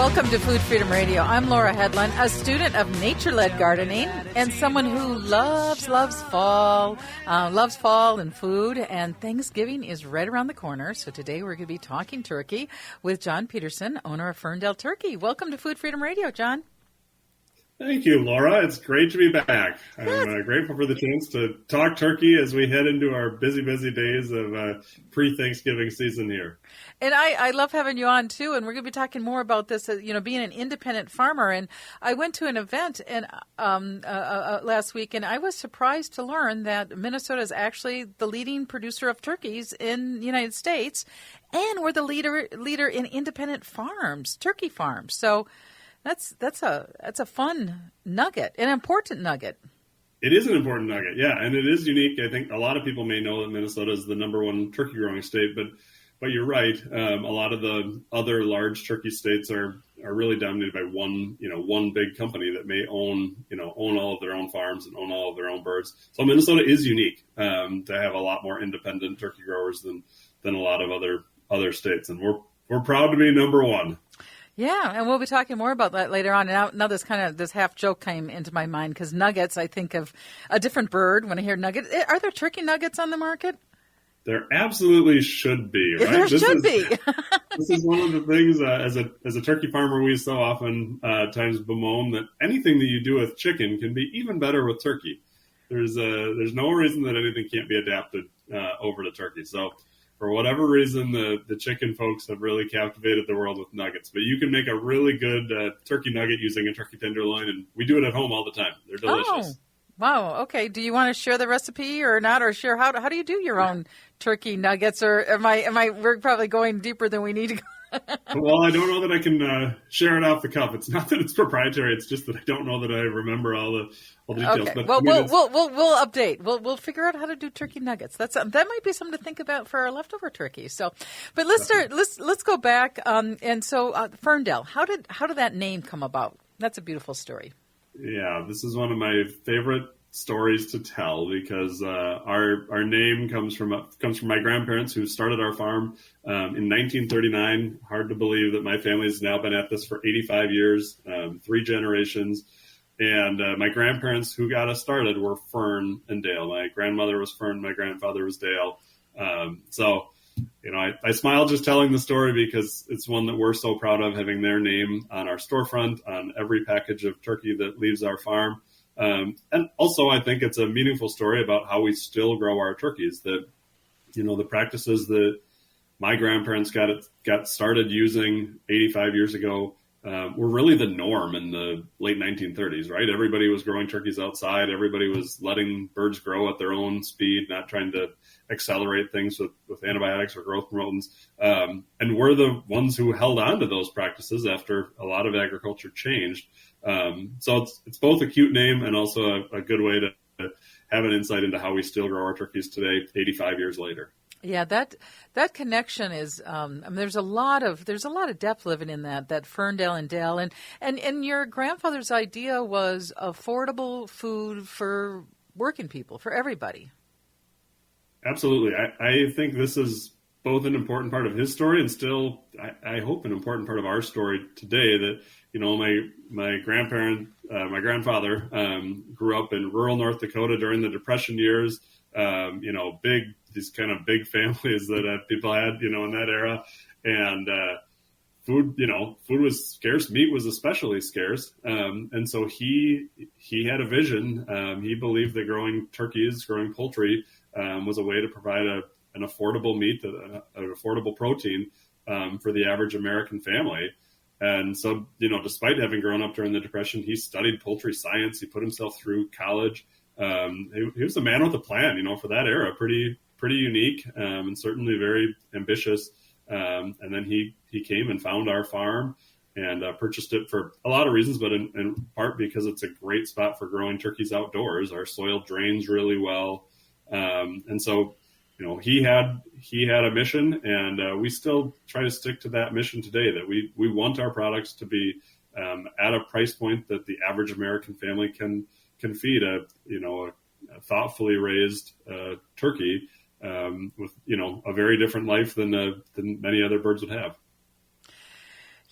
Welcome to Food Freedom Radio. I'm Laura Hedlund, a student of nature-led gardening and someone who loves fall and food, and Thanksgiving is right around the corner. So today we're going to be talking turkey with John Peterson, owner of Ferndale Turkey. Welcome to Food Freedom Radio, John. Thank you, Laura. It's great to be back. I'm grateful for the chance to talk turkey as we head into our busy days of pre-Thanksgiving season here. And I love having you on, too, and we're going to be talking more about this, being an independent farmer. And I went to an event last week, and I was surprised to learn that Minnesota is actually the leading producer of turkeys in the United States, and we're the leader in independent farms, turkey farms. So that's a fun nugget, an important nugget. It is an important nugget, yeah, and it is unique. I think a lot of people may know that Minnesota is the number one turkey growing state, but you're right. A lot of the other large turkey states are really dominated by one big company that may own all of their own farms and own all of their own birds. So Minnesota is unique to have a lot more independent turkey growers than a lot of other states, and we're proud to be number one. Yeah, and we'll be talking more about that later on. And now this half joke came into my mind because nuggets, I think of a different bird when I hear nugget. Are there turkey nuggets on the market? There absolutely should be, right? There should be. This is one of the things as a turkey farmer we so often times bemoan that anything that you do with chicken can be even better with turkey. There's no reason that anything can't be adapted over to turkey. So for whatever reason, the chicken folks have really captivated the world with nuggets. But you can make a really good turkey nugget using a turkey tenderloin, and we do it at home all the time. They're delicious. Oh, wow. Okay. Do you want to share the recipe or not, or share how do you do your own turkey nuggets? Or am I? We're probably going deeper than we need to go. Well, I don't know that I can share it off the cuff. It's not that it's proprietary. It's just that I don't know that I remember all the details. Okay. But, well, we'll update. We'll figure out how to do turkey nuggets. That might be something to think about for our leftover turkey. So, but let's go back. And so Ferndale, how did that name come about? That's a beautiful story. Yeah, this is one of my favorite stories to tell because our name comes from my grandparents who started our farm in 1939. Hard to believe that my family's now been at this for 85 years, 3 generations. And my grandparents who got us started were Fern and Dale. My grandmother was Fern, my grandfather was Dale. I smile just telling the story because it's one that we're so proud of, having their name on our storefront, on every package of turkey that leaves our farm. And also, I think it's a meaningful story about how we still grow our turkeys. That, the practices that my grandparents got started using 85 years ago were really the norm in the late 1930s, right? Everybody was growing turkeys outside. Everybody was letting birds grow at their own speed, not trying to accelerate things with antibiotics or growth promotants. And we're the ones who held on to those practices after a lot of agriculture changed. So it's both a cute name and also a good way to have an insight into how we still grow our turkeys today, 85 years later. Yeah, that connection is. There's a lot of depth living in that Ferndale and Dale, and your grandfather's idea was affordable food for working people, for everybody. Absolutely, I think this is both an important part of his story and still, I hope, an important part of our story today. That my grandfather grew up in rural North Dakota during the Depression years. These kind of big families that people had, in that era, and food was scarce. Meat was especially scarce, and so he had a vision. He believed that growing turkeys, growing poultry, was a way to provide an affordable meat, an affordable protein for the average American family. And so, despite having grown up during the Depression, he studied poultry science. He put himself through college. He was a man with a plan, for that era, pretty unique, and certainly very ambitious. And then he came and found our farm and purchased it for a lot of reasons, but in part because it's a great spot for growing turkeys outdoors. Our soil drains really well. And so, he had a mission, and we still try to stick to that mission today, that we want our products to be at a price point that the average American family can feed a thoughtfully raised turkey with a very different life than many other birds would have.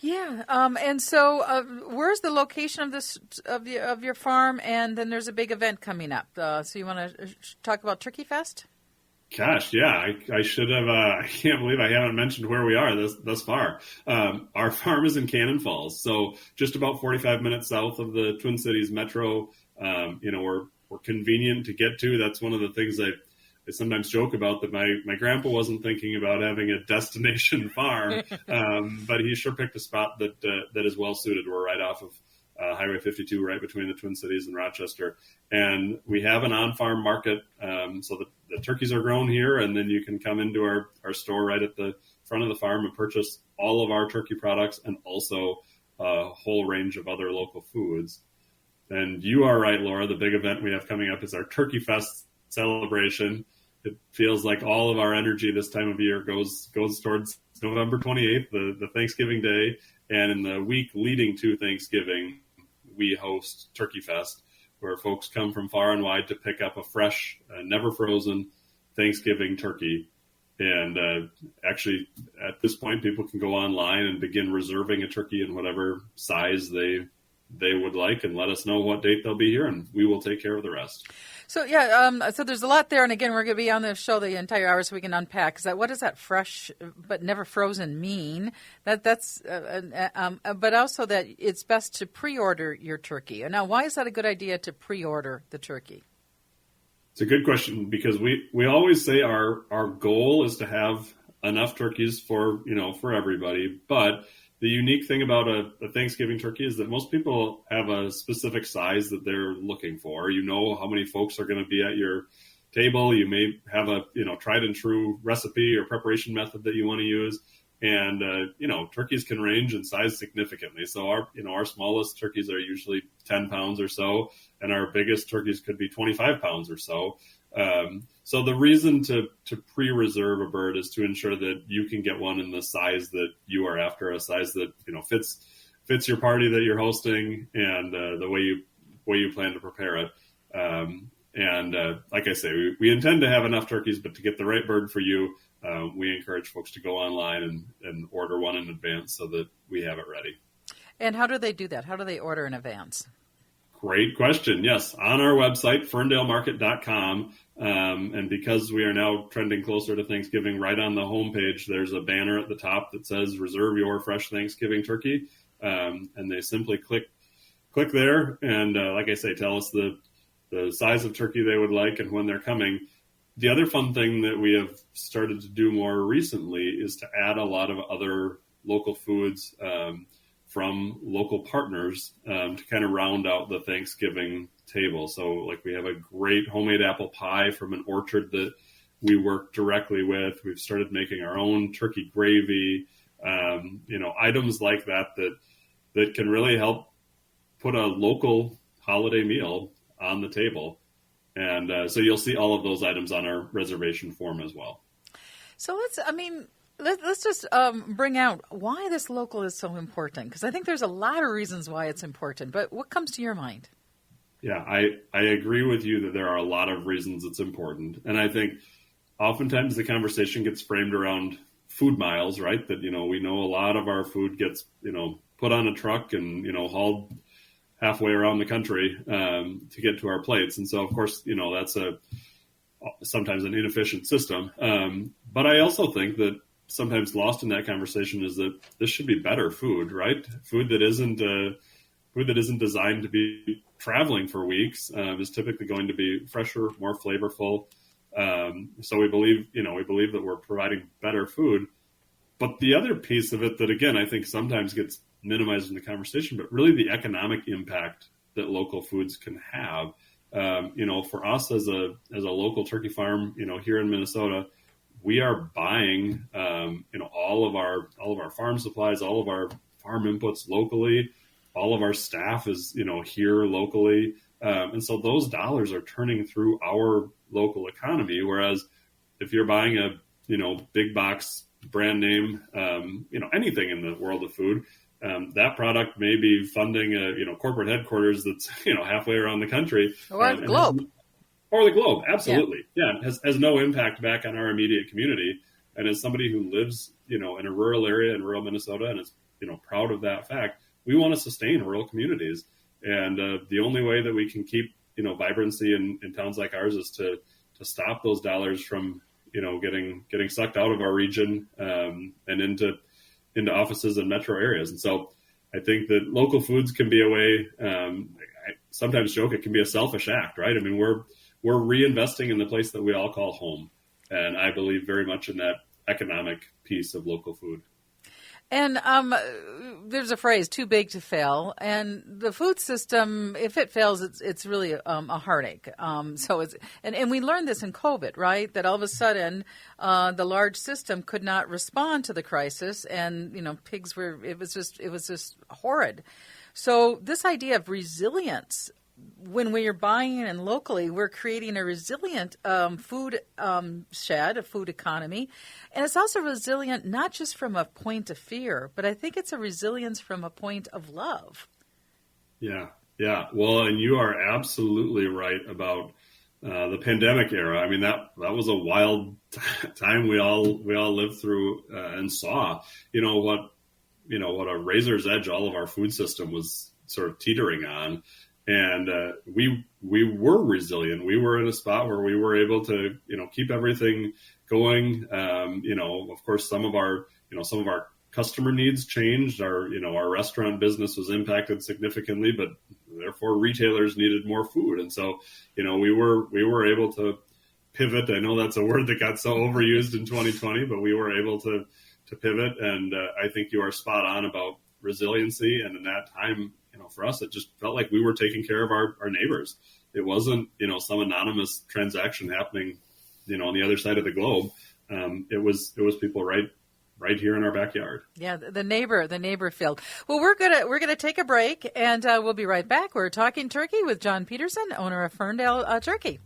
Yeah, and so where's the location of this of your farm? And then there's a big event coming up. So you want to talk about Turkey Fest? Gosh, yeah, I should have. I can't believe I haven't mentioned where we are thus far. Our farm is in Cannon Falls, so just about 45 minutes south of the Twin Cities metro. We're convenient to get to. That's one of the things I sometimes joke about, that my grandpa wasn't thinking about having a destination farm, but he sure picked a spot that is well suited. We're right off of Highway 52, right between the Twin Cities and Rochester. And we have an on-farm market, so the turkeys are grown here, and then you can come into our store right at the front of the farm and purchase all of our turkey products and also a whole range of other local foods. And you are right, Laura, the big event we have coming up is our Turkey Fest celebration. It feels like all of our energy this time of year goes towards November 28th, the Thanksgiving Day. And in the week leading to Thanksgiving, we host Turkey Fest, where folks come from far and wide to pick up a fresh, never frozen Thanksgiving turkey. And actually, at this point, people can go online and begin reserving a turkey in whatever size they would like, and let us know what date they'll be here, and we will take care of the rest. So so there's a lot there, and again, we're going to be on the show the entire hour so we can unpack. What does that fresh but never frozen mean? But also that it's best to pre-order your turkey. Now, why is that a good idea to pre-order the turkey? It's a good question, because we always say our goal is to have enough turkeys for everybody, but the unique thing about a Thanksgiving turkey is that most people have a specific size that they're looking for. You know how many folks are going to be at your table. You may have a tried and true recipe or preparation method that you want to use, and turkeys can range in size significantly. So our smallest turkeys are usually 10 pounds or so, and our biggest turkeys could be 25 pounds or so. So the reason to pre-reserve a bird is to ensure that you can get one in the size that you are after, a size that fits your party that you're hosting, and the way you plan to prepare it. Like I say, we intend to have enough turkeys, but to get the right bird for you, we encourage folks to go online and order one in advance so that we have it ready. And how do they do that? How do they order in advance? Great question. Yes, on our website, ferndalemarket.com. And because we are now trending closer to Thanksgiving, right on the homepage, there's a banner at the top that says reserve your fresh Thanksgiving turkey. And they simply click there. And like I say, tell us the size of turkey they would like and when they're coming. The other fun thing that we have started to do more recently is to add a lot of other local foods from local partners to kind of round out the Thanksgiving table. So like we have a great homemade apple pie from an orchard that we work directly with. We've started making our own turkey gravy, items like that can really help put a local holiday meal on the table. And so you'll see all of those items on our reservation form as well. So let's just bring out why this local is so important, because I think there's a lot of reasons why it's important. But what comes to your mind? Yeah, I agree with you that there are a lot of reasons it's important. And I think oftentimes the conversation gets framed around food miles, right? That, we know a lot of our food gets, put on a truck and, hauled halfway around the country to get to our plates. And so, of course, that's sometimes an inefficient system. But I also think that sometimes lost in that conversation is that this should be better food, right? Food that isn't designed to be traveling for weeks is typically going to be fresher, more flavorful. So we believe that we're providing better food. But the other piece of it that, again, I think sometimes gets minimized in the conversation, but really the economic impact that local foods can have. For us as a local turkey farm, here in Minnesota, we are buying, all of our farm supplies, all of our farm inputs locally. All of our staff is, here locally. And so those dollars are turning through our local economy. Whereas if you're buying a, big box brand name, anything in the world of food, that product may be funding a, corporate headquarters that's, halfway around the country. Or the globe. Or the globe. Absolutely. Yeah. Has no impact back on our immediate community. And as somebody who lives, in a rural area in rural Minnesota and has proud of that fact. We want to sustain rural communities. And the only way that we can keep, vibrancy in towns like ours is to stop those dollars from, getting sucked out of our region and into offices in metro areas. And so I think that local foods can be a way, I sometimes joke it can be a selfish act, right? I mean, we're reinvesting in the place that we all call home. And I believe very much in that economic piece of local food. And there's a phrase, too big to fail. And the food system, if it fails, it's really a heartache. And we learned this in COVID, right? That all of a sudden the large system could not respond to the crisis, and pigs were. It was just horrid. So this idea of resilience, when we are buying in locally, we're creating a resilient food shed, a food economy. And it's also resilient not just from a point of fear, but I think it's a resilience from a point of love. Yeah. Well, and you are absolutely right about the pandemic era. I mean, that was a wild time we all lived through and saw. What a razor's edge all of our food system was sort of teetering on. And we were resilient. We were in a spot where we were able to, keep everything going. Of course, some of our customer needs changed. Our restaurant business was impacted significantly, but therefore retailers needed more food. And so, we were able to pivot. I know that's a word that got so overused in 2020, but we were able to pivot. And I think you are spot on about resiliency. And in that time, for us, it just felt like we were taking care of our neighbors. It wasn't, some anonymous transaction happening, on the other side of the globe. It was people right here in our backyard. Yeah, the neighbor field. Well, we're gonna take a break, and we'll be right back. We're talking turkey with John Peterson, owner of Ferndale Turkey.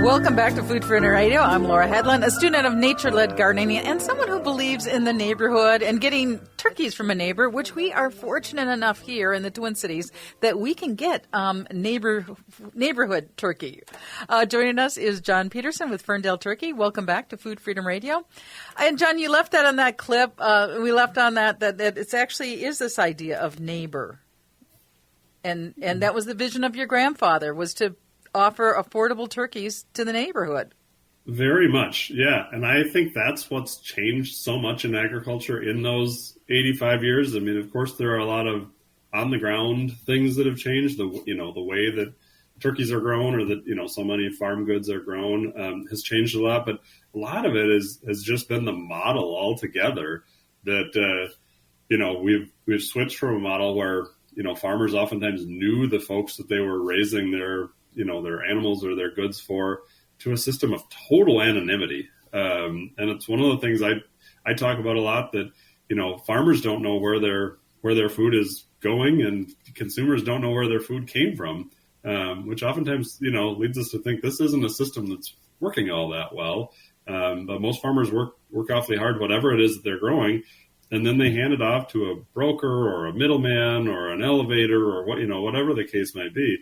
Welcome back to Food for Inner Radio. I'm Laura Hedlund, a student of nature-led gardening and someone who believes in the neighborhood and getting turkeys from a neighbor, which we are fortunate enough here in the Twin Cities that we can get neighborhood turkey. Joining us is John Peterson with Ferndale Turkey. Welcome back to Food Freedom Radio. And John, you left that on that clip. We left on that it's actually is this idea of neighbor. And that was the vision of your grandfather, was to offer affordable turkeys to the neighborhood. Very much, yeah. And I think that's what's changed so much in agriculture in those 85 years. I mean, of course, there are a lot of on-the-ground things that have changed. The way that turkeys are grown, or that, so many farm goods are grown, has changed a lot. But a lot of it has just been the model altogether that, we've switched from a model where, farmers oftentimes knew the folks that they were raising their animals or their goods for, to a system of total anonymity. And it's one of the things I talk about a lot, that, farmers don't know where their food is going, and consumers don't know where their food came from, which oftentimes, leads us to think this isn't a system that's working all that well. But most farmers work awfully hard, whatever it is that they're growing, and then they hand it off to a broker or a middleman or an elevator or whatever the case might be.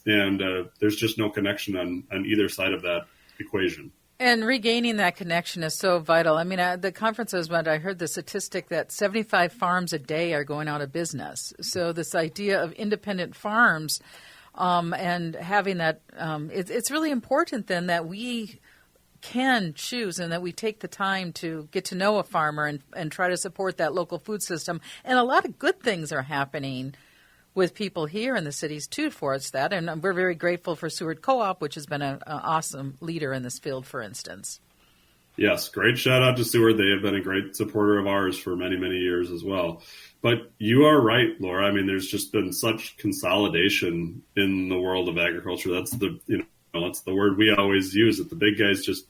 And there's just no connection on either side of that equation. And regaining that connection is so vital. I mean, at the conference I was at, I heard the statistic that 75 farms a day are going out of business. So this idea of independent farms and having that, it's really important then that we can choose and that we take the time to get to know a farmer and try to support that local food system. And a lot of good things are happening with people here in the cities, too, for us that. And we're very grateful for Seward Co-op, which has been an awesome leader in this field, for instance. Yes, great shout out to Seward. They have been a great supporter of ours for many, many years as well. But you are right, Laura. I mean, there's just been such consolidation in the world of agriculture. That's that's the word we always use, that the big guys just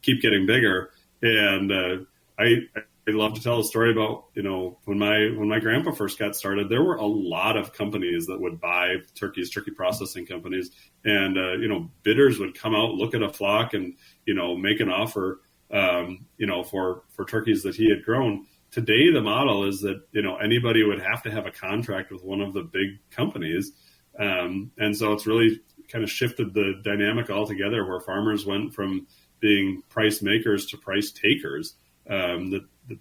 keep getting bigger. And I love to tell a story about, when my grandpa first got started, there were a lot of companies that would buy turkeys, turkey processing companies, and bidders would come out, look at a flock, and make an offer, for turkeys that he had grown. Today, the model is that anybody would have to have a contract with one of the big companies, and so it's really kind of shifted the dynamic altogether, where farmers went from being price makers to price takers. A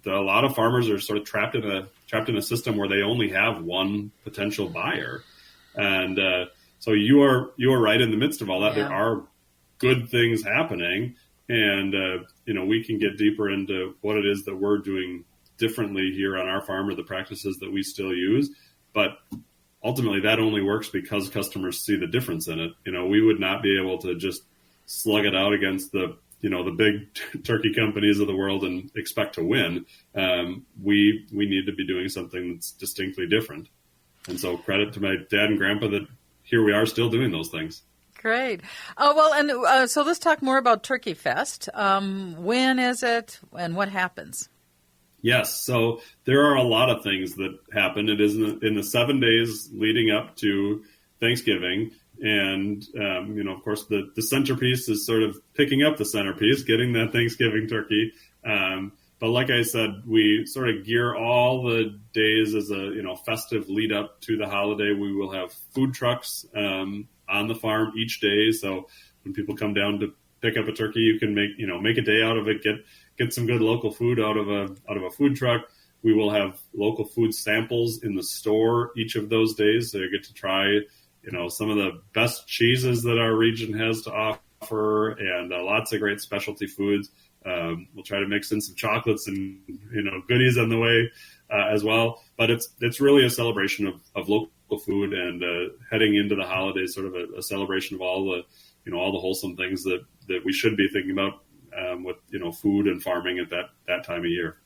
lot of farmers are sort of trapped in a system where they only have one potential buyer, and so you are right in the midst of all that. Yeah. There are good things happening, and we can get deeper into what it is that we're doing differently here on our farm, or the practices that we still use, but ultimately that only works because customers see the difference in it. We would not be able to just slug it out against the big turkey companies of the world and expect to win. We need to be doing something that's distinctly different. And so credit to my dad and grandpa that here we are still doing those things. Great. So let's talk more about Turkey Fest. When is it and what happens? Yes. So there are a lot of things that happen. It is in the 7 days leading up to Thanksgiving. And, of course, the centerpiece is sort of picking up the centerpiece, getting that Thanksgiving turkey. But like I said, we sort of gear all the days as a, festive lead up to the holiday. We will have food trucks on the farm each day. So when people come down to pick up a turkey, you can make a day out of it, get some good local food out of a food truck. We will have local food samples in the store each of those days. So you get to try some of the best cheeses that our region has to offer, and lots of great specialty foods. We'll try to mix in some chocolates and goodies on the way as well. But it's really a celebration of local food, and heading into the holidays, sort of a celebration of all the all the wholesome things that we should be thinking about with food and farming at that time of year.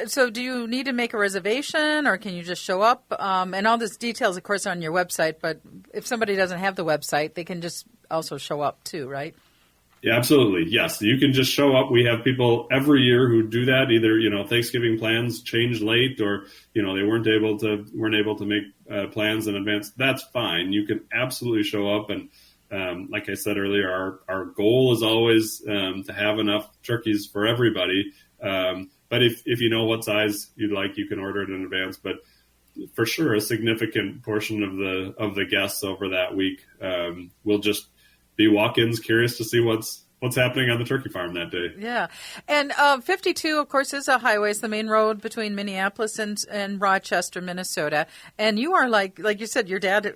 So do you need to make a reservation, or can you just show up? And all these details, of course, are on your website, but if somebody doesn't have the website, they can just also show up too, right? Yeah, absolutely. Yes. You can just show up. We have people every year who do that. Either, Thanksgiving plans change late, or, they weren't able to make plans in advance. That's fine. You can absolutely show up. And like I said earlier, our goal is always to have enough turkeys for everybody. But if you know what size you'd like, you can order it in advance. But for sure, a significant portion of the guests over that week will just be walk-ins, curious to see what's happening on the turkey farm that day. Yeah. And 52, of course, is a highway. It's the main road between Minneapolis and Rochester, Minnesota. And you are like you said, your dad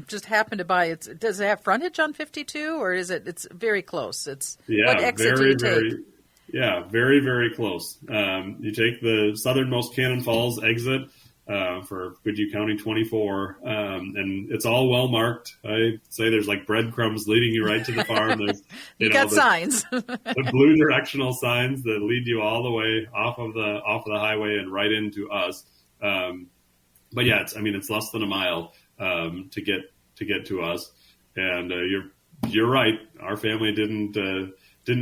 just happened to buy it. Does it have frontage on 52, or it's very close? What exit do you take? Yeah, very, very close. You take the southernmost Cannon Falls exit for Goodhue County 24, and it's all well marked. I say there's like breadcrumbs leading you right to the farm. There's you got signs, the blue directional signs that lead you all the way off of the highway and right into us. But yeah, it's less than a mile to get to us, and you're right. Our family didn't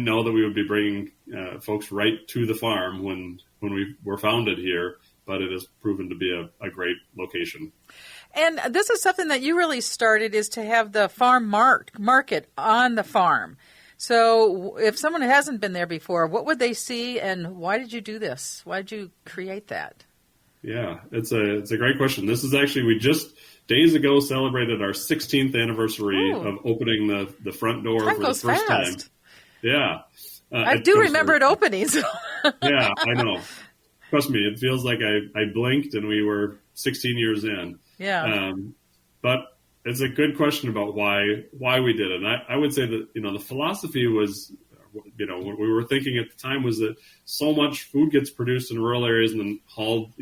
know that we would be bringing folks right to the farm when we were founded here, but it has proven to be a great location. And this is something that you really started, is to have the farm market on the farm. So if someone hasn't been there before, what would they see, and why did you do this? Why did you create that? Yeah, it's a great question. This is actually, we just days ago celebrated our 16th anniversary of opening the front door Time for the goes first fast. time. Yeah. I do remember it opening. So. Yeah, I know. Trust me, it feels like I blinked and we were 16 years in. Yeah. But it's a good question about why we did it. And I would say that, the philosophy was, what we were thinking at the time was that so much food gets produced in rural areas and then hauled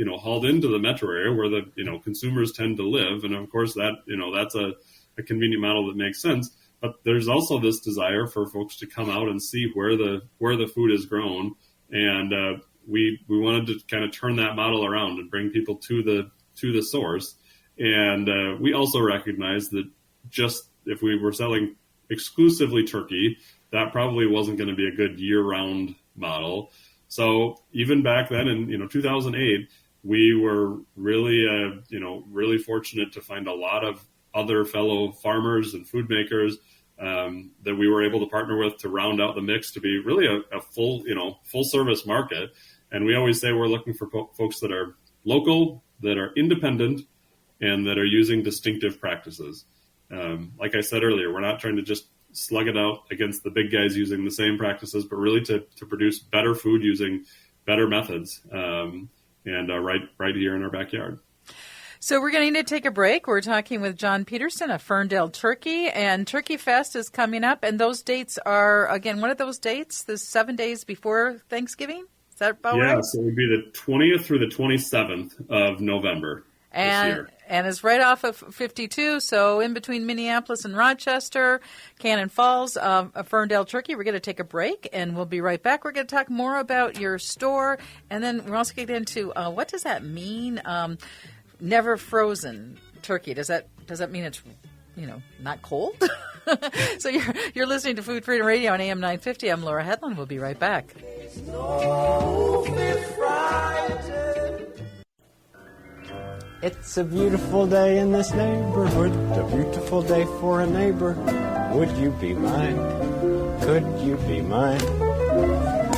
into the metro area where the, consumers tend to live. And of course that, that's a convenient model that makes sense. But there's also this desire for folks to come out and see where the food is grown. And, we wanted to kind of turn that model around and bring people to the source. And we also recognized that just if we were selling exclusively turkey, that probably wasn't going to be a good year-round model. So even back then in 2008, we were really really fortunate to find a lot of other fellow farmers and food makers that we were able to partner with to round out the mix to be really a full service market. And we always say we're looking for folks that are local, that are independent, and that are using distinctive practices. Like I said earlier, we're not trying to just slug it out against the big guys using the same practices, but really to produce better food using better methods, and right here in our backyard. So we're going to need to take a break. We're talking with John Peterson of Ferndale Turkey, and Turkey Fest is coming up, and those dates are, again, what are those dates? The 7 days before Thanksgiving? Is that about right? Yeah, so it would be the 20th through the 27th of November this year. And it's right off of 52, so in between Minneapolis and Rochester, Cannon Falls, Ferndale Turkey. We're going to take a break, and we'll be right back. We're going to talk more about your store, and then we're also going to get into what does that mean, never frozen turkey. Does that mean it's not cold? So you're listening to Food Freedom Radio on AM 950. I'm Laura Hedlund. We'll be right back. It's a beautiful day in this neighborhood, a beautiful day for a neighbor. Would you be mine? Could you be mine?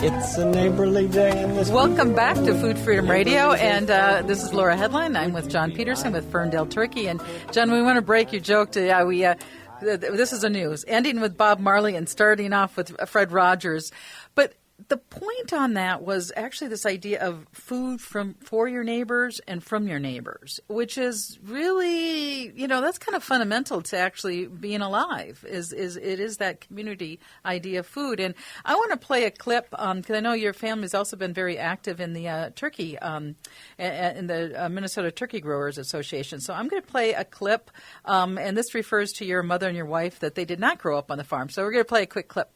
It's a neighborly day in this. Welcome back to Food Freedom Radio, and this is Laura Hedlund. I'm with John Peterson with Ferndale Turkey, and John, we want to break your joke to this is the news, ending with Bob Marley and starting off with Fred Rogers, but the point on that was actually this idea of food for your neighbors and from your neighbors, which is really, that's kind of fundamental to actually being alive. It is that community idea of food. And I want to play a clip because I know your family's also been very active in the turkey, in the Minnesota Turkey Growers Association. So I'm going to play a clip, and this refers to your mother and your wife that they did not grow up on the farm. So we're going to play a quick clip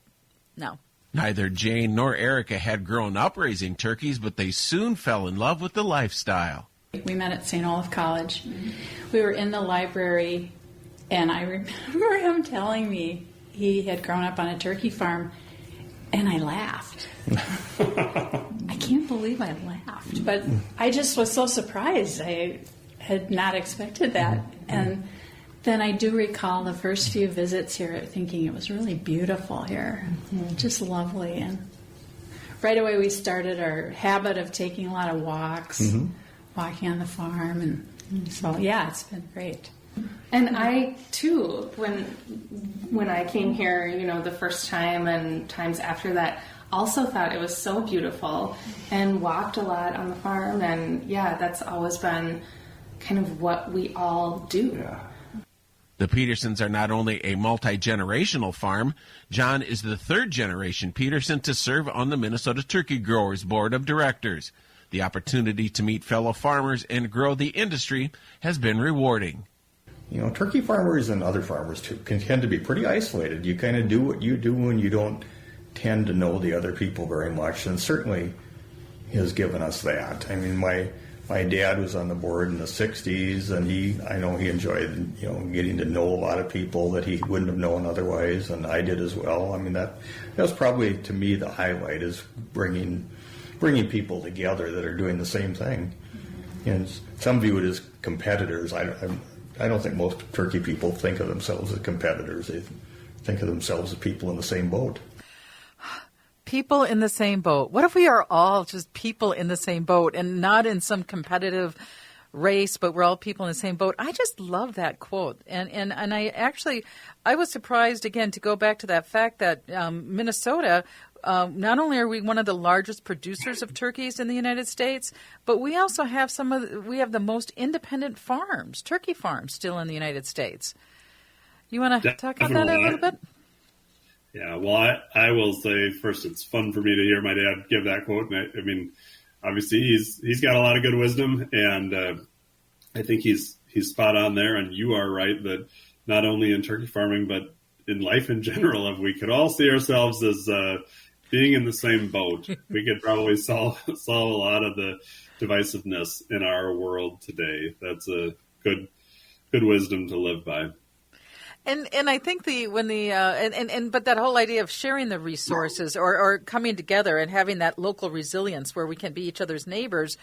now. Neither Jane nor Erica had grown up raising turkeys, but they soon fell in love with the lifestyle. We met at St. Olaf College. We were in the library, and I remember him telling me he had grown up on a turkey farm, and I laughed. I can't believe I laughed, but I just was so surprised. I had not expected that. And then I do recall the first few visits here thinking it was really beautiful here, just lovely. And right away we started our habit of taking a lot of walks, walking on the farm. And so, yeah, it's been great. And I, too, when I came here, the first time and times after that, also thought it was so beautiful and walked a lot on the farm. And, yeah, that's always been kind of what we all do. Yeah. The Petersons are not only a multi-generational farm. John is the third generation Peterson to serve on the Minnesota Turkey Growers Board of Directors. The opportunity to meet fellow farmers and grow the industry has been rewarding. Turkey farmers and other farmers can tend to be pretty isolated. You kind of do what you do and you don't tend to know the other people very much, and certainly has given us that. I mean, my dad was on the board in the 60s, and I know he enjoyed, getting to know a lot of people that he wouldn't have known otherwise, and I did as well. I mean, that was probably, to me, the highlight, is bringing people together that are doing the same thing. And some view it as competitors. I don't think most turkey people think of themselves as competitors. They think of themselves as people in the same boat. People in the same boat. What if we are all just people in the same boat and not in some competitive race, but we're all people in the same boat? I just love that quote. And I was surprised, again, to go back to that fact that Minnesota, not only are we one of the largest producers of turkeys in the United States, but we also have we have the most independent farms, turkey farms, still in the United States. You want to talk about that a little bit? Yeah, well, I will say first, it's fun for me to hear my dad give that quote. And I mean, obviously he's got a lot of good wisdom, and I think he's spot on there. And you are right that not only in turkey farming, but in life in general, if we could all see ourselves as being in the same boat, we could probably solve a lot of the divisiveness in our world today. That's a good wisdom to live by. And I think but that whole idea of sharing the resources or coming together and having that local resilience where we can be each other's neighbors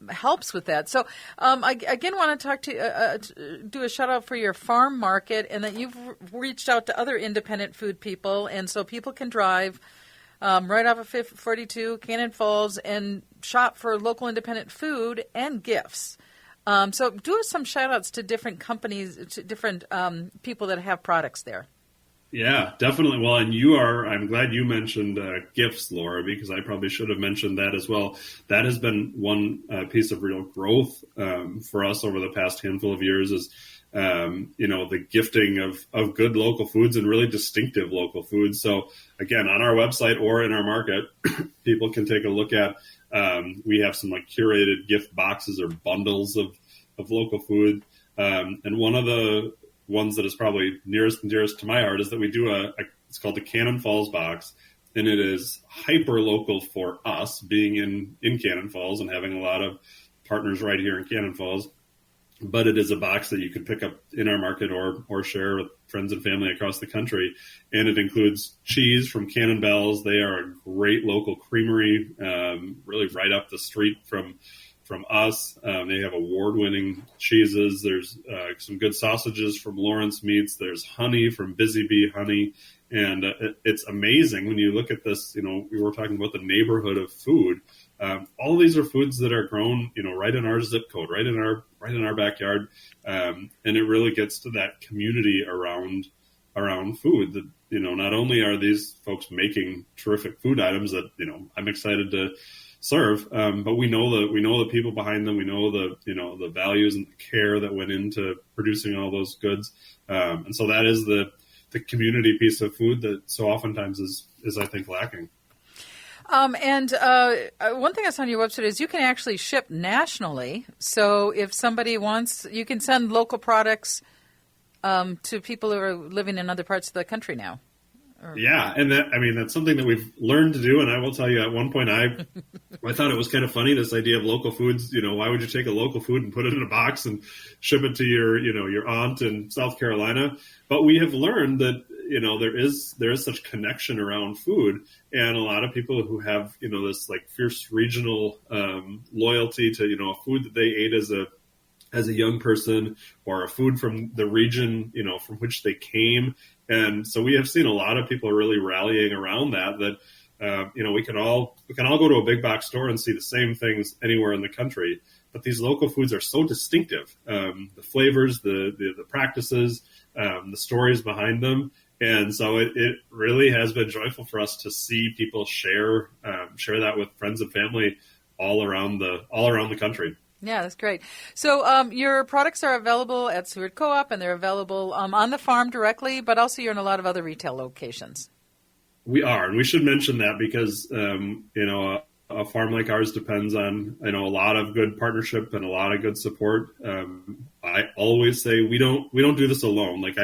helps with that. So I again want to talk to do a shout out for your farm market, and that you've reached out to other independent food people, and so people can drive right off of 42 Cannon Falls and shop for local independent food and gifts. So do some shout-outs to different companies, to different people that have products there. Yeah, definitely. Well, and I'm glad you mentioned gifts, Laura, because I probably should have mentioned that as well. That has been one piece of real growth for us over the past handful of years is, the gifting of good local foods and really distinctive local foods. So again, on our website or in our market, people can take a look at, we have some like curated gift boxes or bundles of local food. And one of the ones that is probably nearest and dearest to my heart is that we do it's called the Cannon Falls box. And it is hyper local for us being in Cannon Falls and having a lot of partners right here in Cannon Falls. But it is a box that you can pick up in our market or share with friends and family across the country. And it includes cheese from Cannon Bells. They are a great local creamery, really right up the street from us. They have award-winning cheeses. There's some good sausages from Lawrence Meats. There's honey from Busy Bee Honey. And it's amazing when you look at this, we were talking about the neighborhood of food. All of these are foods that are grown, right in our zip code, right in our backyard. And it really gets to that community around food that, not only are these folks making terrific food items that, I'm excited to serve, but we know the people behind them. We know the values and the care that went into producing all those goods. And so that is the community piece of food that so oftentimes is I think lacking. And one thing that's on your website is you can actually ship nationally. So if somebody wants, you can send local products to people who are living in other parts of the country now. Yeah, and that's something that we've learned to do. And I will tell you, at one point, I thought it was kind of funny, this idea of local foods. Why would you take a local food and put it in a box and ship it to your aunt in South Carolina? But we have learned that there is such connection around food, and a lot of people who have this like fierce regional loyalty to a food that they ate as a young person, or a food from the region from which they came. And so we have seen a lot of people really rallying around that we can all go to a big box store and see the same things anywhere in the country, but these local foods are so distinctive. The flavors, the practices, the stories behind them. And so it really has been joyful for us to see people share that with friends and family all around the country. Yeah, that's great. So your products are available at Seward Co-op, and they're available on the farm directly, but also you're in a lot of other retail locations. We are, and we should mention that because a farm like ours depends on a lot of good partnership and a lot of good support. I always say we don't do this alone. Like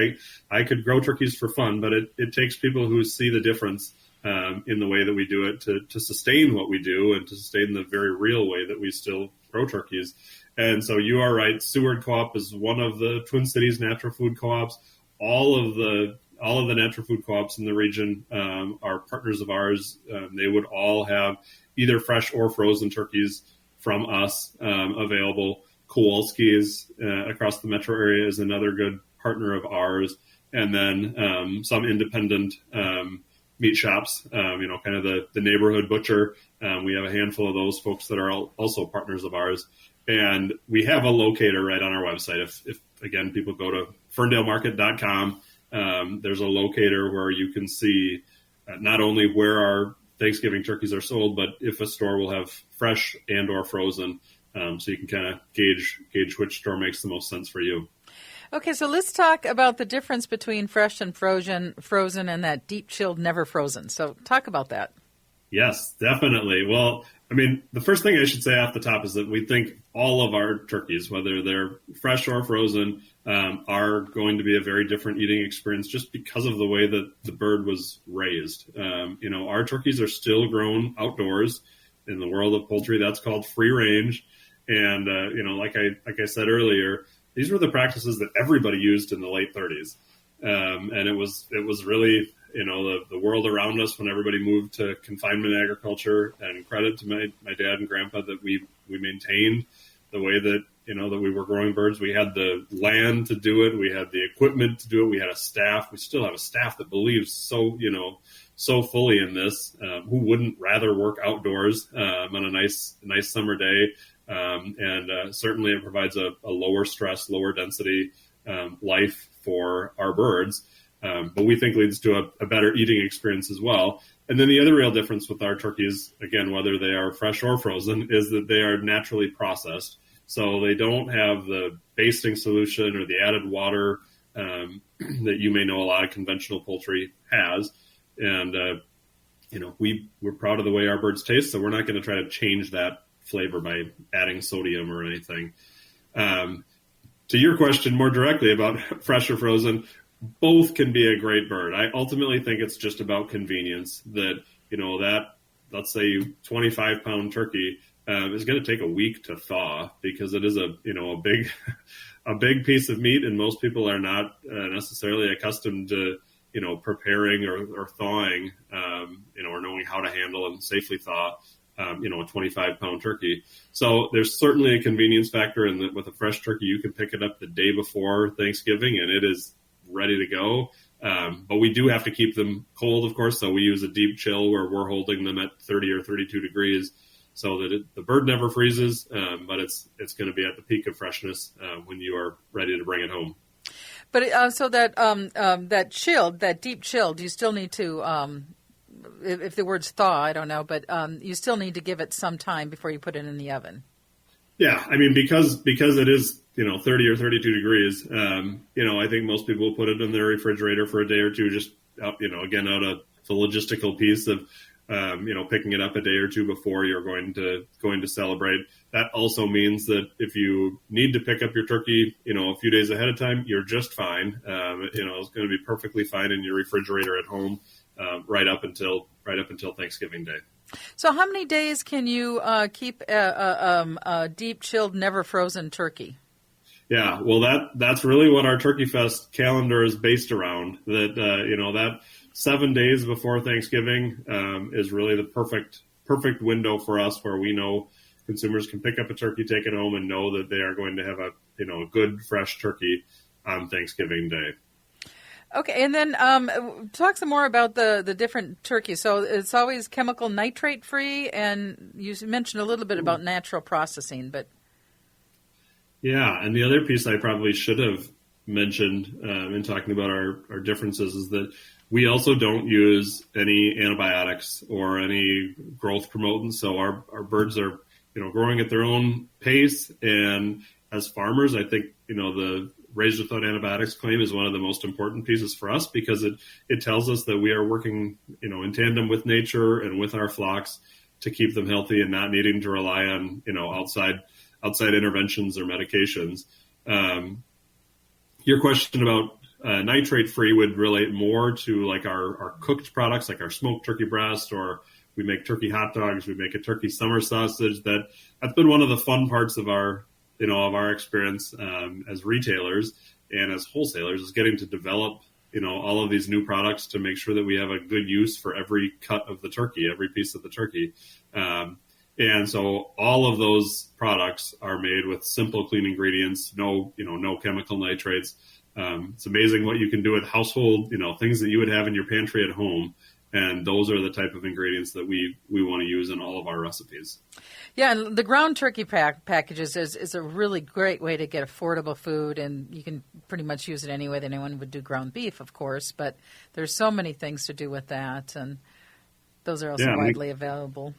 I could grow turkeys for fun, but it takes people who see the difference in the way that we do it to sustain what we do and to sustain the very real way that we still grow turkeys. And so you are right. Seward Co-op is one of the Twin Cities natural food co-ops. All of the natural food co-ops in the region are partners of ours. They would all have either fresh or frozen turkeys from us available. Kowalski's across the metro area is another good partner of ours. And then some independent meat shops, kind of the neighborhood butcher. We have a handful of those folks that are also partners of ours. And we have a locator right on our website. If again, people go to ferndalemarket.com, there's a locator where you can see not only where our Thanksgiving turkeys are sold, but if a store will have fresh and or frozen, so you can kind of gauge which store makes the most sense for you. Okay, so let's talk about the difference between fresh and frozen and that deep chilled, never frozen. So talk about that. Yes, definitely. Well, the first thing I should say off the top is that we think all of our turkeys, whether they're fresh or frozen, are going to be a very different eating experience just because of the way that the bird was raised. Our turkeys are still grown outdoors. In the world of poultry, that's called free range. And, like I said earlier, these were the practices that everybody used in the late 30s. And it was really, the world around us when everybody moved to confinement agriculture, and credit to my dad and grandpa that we maintained the way that, that we were growing birds. We had the land to do it. We had the equipment to do it. We had a staff. We still have a staff that believes so fully in this. Who wouldn't rather work outdoors on a nice summer day? And certainly it provides a lower stress, lower density life for our birds. But we think leads to a better eating experience as well. And then the other real difference with our turkeys, again, whether they are fresh or frozen, is that they are naturally processed. So they don't have the basting solution or the added water that you may know a lot of conventional poultry has. And, we're proud of the way our birds taste, so we're not going to try to change that flavor by adding sodium or anything. To your question more directly about fresh or frozen, both can be a great bird. I ultimately think it's just about convenience that, that, let's say 25-pound turkey is going to take a week to thaw because it is a big piece of meat, and most people are not necessarily accustomed to, preparing or thawing, or knowing how to handle and safely thaw, a 25-pound turkey. So there's certainly a convenience factor in that with a fresh turkey, you can pick it up the day before Thanksgiving and it is ready to go. But we do have to keep them cold, of course. So we use a deep chill where we're holding them at 30 or 32 degrees so that the bird never freezes, but it's going to be at the peak of freshness when you are ready to bring it home. But so that chilled, that deep chilled, you still need to, if the word's thaw, I don't know, but you still need to give it some time before you put it in the oven. Yeah, I mean, because it is, 30 or 32 degrees, I think most people will put it in their refrigerator for a day or two, just, again, out of the logistical piece of, picking it up a day or two before you're going to celebrate. That also means that if you need to pick up your turkey, a few days ahead of time, you're just fine. It's going to be perfectly fine in your refrigerator at home, right up until Thanksgiving Day. So how many days can you keep a deep chilled, never frozen turkey? Yeah, well, that's really what our Turkey Fest calendar is based around. That 7 days before Thanksgiving is really the perfect window for us, where we know consumers can pick up a turkey, take it home, and know that they are going to have a good fresh turkey on Thanksgiving Day. Okay, and then talk some more about the different turkeys. So it's always chemical nitrate free, and you mentioned a little bit about natural processing, but yeah, and the other piece I probably should have mentioned in talking about our differences is that we also don't use any antibiotics or any growth promotants. So our birds are growing at their own pace, and as farmers, I think the Raised Without Antibiotics claim is one of the most important pieces for us, because it tells us that we are working in tandem with nature and with our flocks to keep them healthy and not needing to rely on outside interventions or medications. Your question about nitrate free would relate more to like our cooked products, like our smoked turkey breast, or we make turkey hot dogs, we make a turkey summer sausage. That's been one of the fun parts of our experience as retailers and as wholesalers, is getting to develop all of these new products to make sure that we have a good use for every cut of the turkey, every piece of the turkey. And so all of those products are made with simple, clean ingredients, no chemical nitrates. It's amazing what you can do with household, things that you would have in your pantry at home. And those are the type of ingredients that we want to use in all of our recipes. Yeah, and the ground turkey packages is a really great way to get affordable food, and you can pretty much use it any way that anyone would do ground beef, of course. But there's so many things to do with that, and those are also widely available.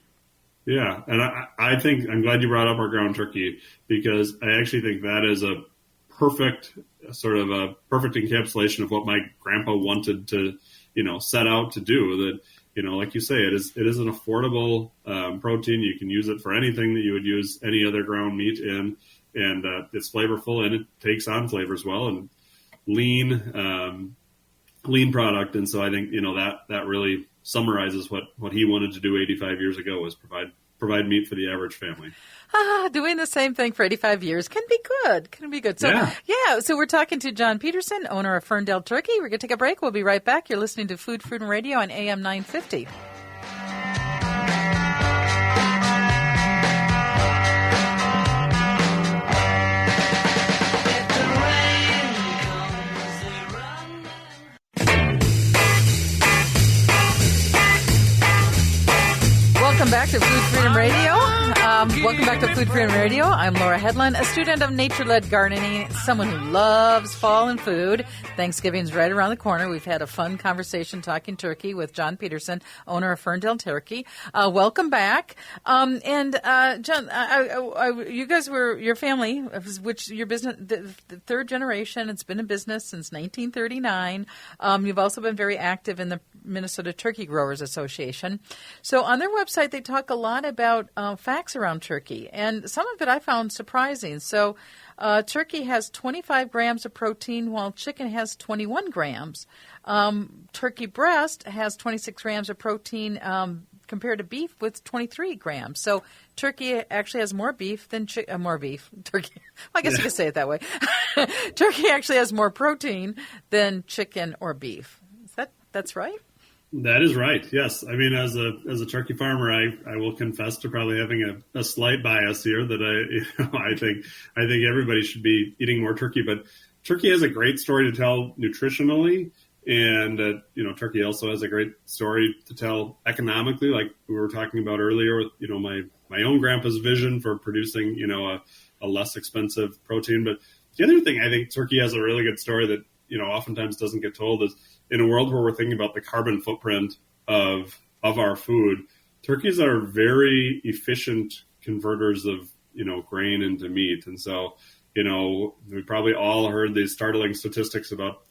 Yeah, and I think I'm glad you brought up our ground turkey, because I actually think that is a perfect encapsulation of what my grandpa wanted to set out to do. That, like you say, it is an affordable protein. You can use it for anything that you would use any other ground meat in, and it's flavorful, and it takes on flavors well, and lean product. And so I think that really summarizes what he wanted to do 85 years ago, was provide provide meat for the average family. Doing the same thing for 85 years can be good. Can be good. So, so we're talking to John Peterson, owner of Ferndale Turkey. We're going to take a break. We'll be right back. You're listening to Food Freedom Radio on AM 950. Welcome back to Food Freedom Radio. I'm Laura Headland, a student of nature-led gardening, someone who loves fall and food. Thanksgiving's right around the corner. We've had a fun conversation talking turkey with John Peterson, owner of Ferndale Turkey. Welcome back. John, you guys were, your family, which your business, the third generation, it's been in business since 1939. You've also been very active in the Minnesota Turkey Growers Association. So on their website, they talk a lot about facts around turkey, and some of it I found surprising. So turkey has 25 grams of protein, while chicken has 21 grams. Turkey breast has 26 grams of protein compared to beef with 23 grams. So turkey actually has more beef than turkey. Well, I guess you could say it that way. Turkey actually has more protein than chicken or beef. That's right? That is right. Yes. I mean, as a turkey farmer, I will confess to probably having a slight bias here that I think everybody should be eating more turkey, but turkey has a great story to tell nutritionally. And, turkey also has a great story to tell economically, like we were talking about earlier with, my own grandpa's vision for producing, a less expensive protein. But the other thing I think turkey has a really good story that, oftentimes doesn't get told is, in a world where we're thinking about the carbon footprint of our food, turkeys are very efficient converters of, grain into meat. And so, we probably all heard these startling statistics about,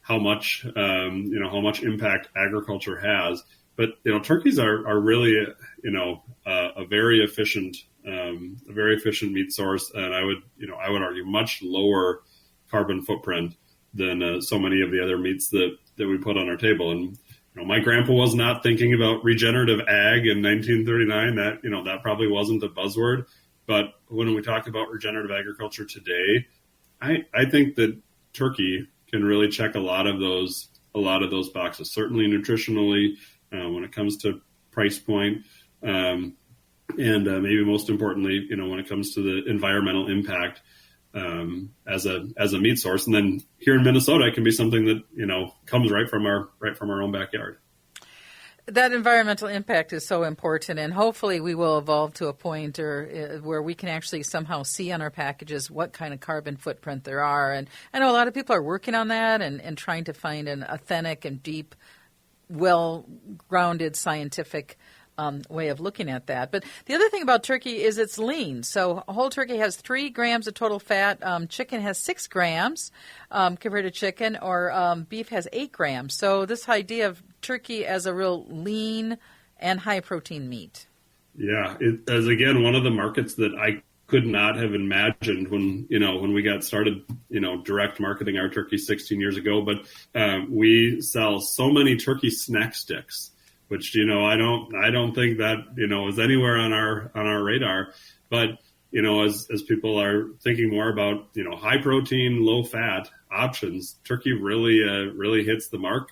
how much impact agriculture has. But, turkeys are really, a very efficient meat source. And I would argue much lower carbon footprint than so many of the other meats that we put on our table. And my grandpa was not thinking about regenerative ag in 1939. That probably wasn't a buzzword. But when we talk about regenerative agriculture today, I think that turkey can really check a lot of those boxes. Certainly nutritionally, when it comes to price point, and maybe most importantly, when it comes to the environmental impact. As a meat source, and then here in Minnesota, it can be something that comes right from our own backyard. That environmental impact is so important, and hopefully we will evolve to a point where we can actually somehow see on our packages what kind of carbon footprint there are. And I know a lot of people are working on that and trying to find an authentic and deep, well-grounded scientific way of looking at that. But the other thing about turkey is it's lean. So whole turkey has 3 grams of total fat. Chicken has 6 grams compared to chicken, or beef has 8 grams. So this idea of turkey as a real lean and high protein meat. Yeah, it is again one of the markets that I could not have imagined when we got started, direct marketing our turkey 16 years ago. But we sell so many turkey snack sticks, which, I don't think that, is anywhere on our radar. But, as people are thinking more about, high protein, low fat options, turkey really hits the mark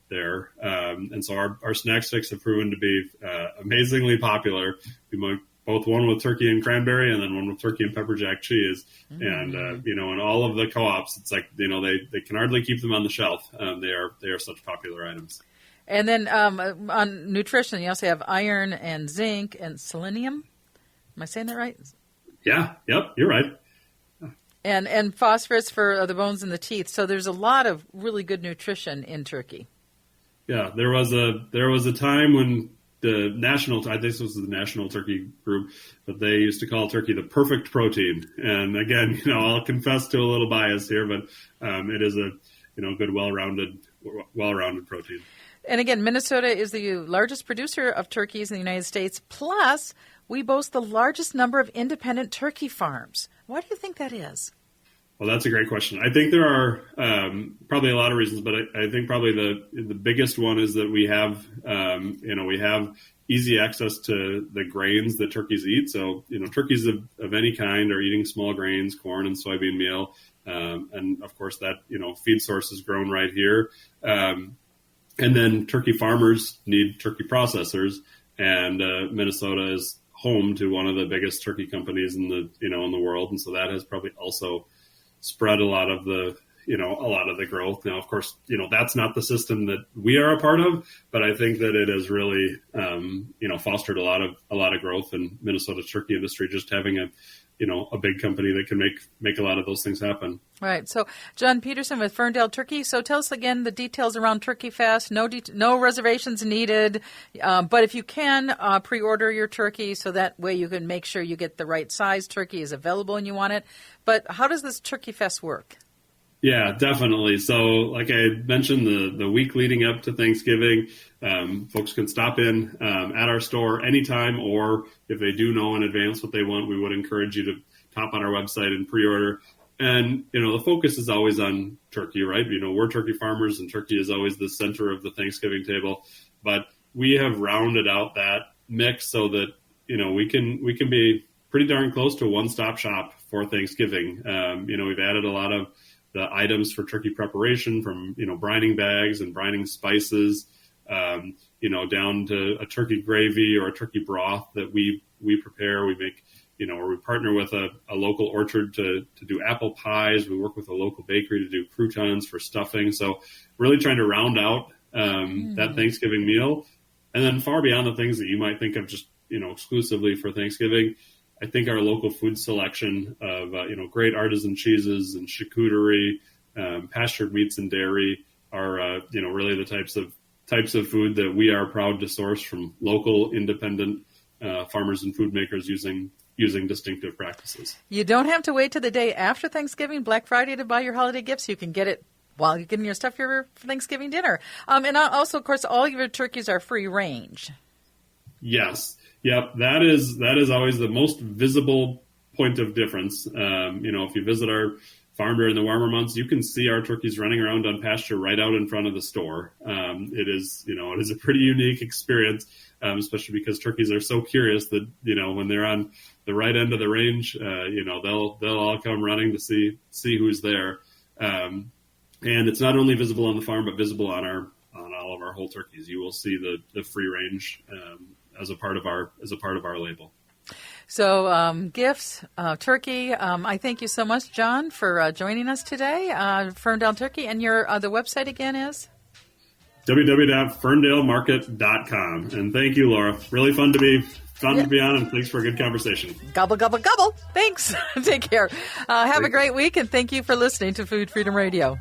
there. And so our snack sticks have proven to be amazingly popular. We make both one with turkey and cranberry and then one with turkey and pepper jack cheese. Mm-hmm. And, in all of the co-ops, it's like, they can hardly keep them on the shelf. They are such popular items. And then on nutrition, you also have iron and zinc and selenium. Am I saying that right? Yeah. Yep. You're right. And phosphorus for the bones and the teeth. So there's a lot of really good nutrition in turkey. Yeah. There was a time when the national, I think this was the National Turkey Group, but they used to call turkey the perfect protein. And again, I'll confess to a little bias here, but it is a good, well-rounded protein. And again, Minnesota is the largest producer of turkeys in the United States. Plus, we boast the largest number of independent turkey farms. Why do you think that is? Well, that's a great question. I think there are probably a lot of reasons, but I think probably the biggest one is that we have we have easy access to the grains that turkeys eat. So turkeys of any kind are eating small grains, corn and soybean meal, and of course that feed source is grown right here. And then turkey farmers need turkey processors, and Minnesota is home to one of the biggest turkey companies in the world, and so that has probably also spread a lot of the growth. Now, of course, that's not the system that we are a part of, but I think that it has really, fostered a lot of growth in Minnesota's turkey industry, just having a big company that can make a lot of those things happen. Right. So, John Peterson with Ferndale Turkey. So, tell us again the details around Turkey Fest. No reservations needed, but if you can pre-order your turkey, so that way you can make sure you get the right size turkey is available and you want it. But how does this Turkey Fest work? Yeah, definitely. So, like I mentioned, the week leading up to Thanksgiving, folks can stop in at our store anytime, or if they do know in advance what they want, we would encourage you to hop on our website and pre-order. And, the focus is always on turkey, right? We're turkey farmers, and turkey is always the center of the Thanksgiving table. But we have rounded out that mix so that, we can be pretty darn close to a one-stop shop for Thanksgiving. We've added a lot of the items for turkey preparation, from brining bags and brining spices, down to a turkey gravy or a turkey broth that we prepare. We make, or we partner with a local orchard to do apple pies. We work with a local bakery to do croutons for stuffing. So really trying to round out that Thanksgiving meal, and then far beyond the things that you might think of just exclusively for Thanksgiving. I think our local food selection of great artisan cheeses and charcuterie, pastured meats and dairy are really the types of food that we are proud to source from local independent farmers and food makers using distinctive practices. You don't have to wait till the day after Thanksgiving, Black Friday, to buy your holiday gifts. You can get it while you're getting your stuff for Thanksgiving dinner. And also, of course, all of your turkeys are free range. Yes. Yep, that is always the most visible point of difference. If you visit our farm during the warmer months, you can see our turkeys running around on pasture right out in front of the store. It is a pretty unique experience, especially because turkeys are so curious that when they're on the right end of the range, they'll all come running to see who's there. And it's not only visible on the farm, but visible on all of our whole turkeys. You will see the free range as a part of our label. So gifts, turkey. I thank you so much, John, for joining us today. Ferndale Turkey, and your the website again is www.ferndalemarket.com. And thank you, Laura. Really fun to be on, and thanks for a good conversation. Gobble, gobble, gobble. Thanks. Take care. Have a great week, and thank you for listening to Food Freedom Radio.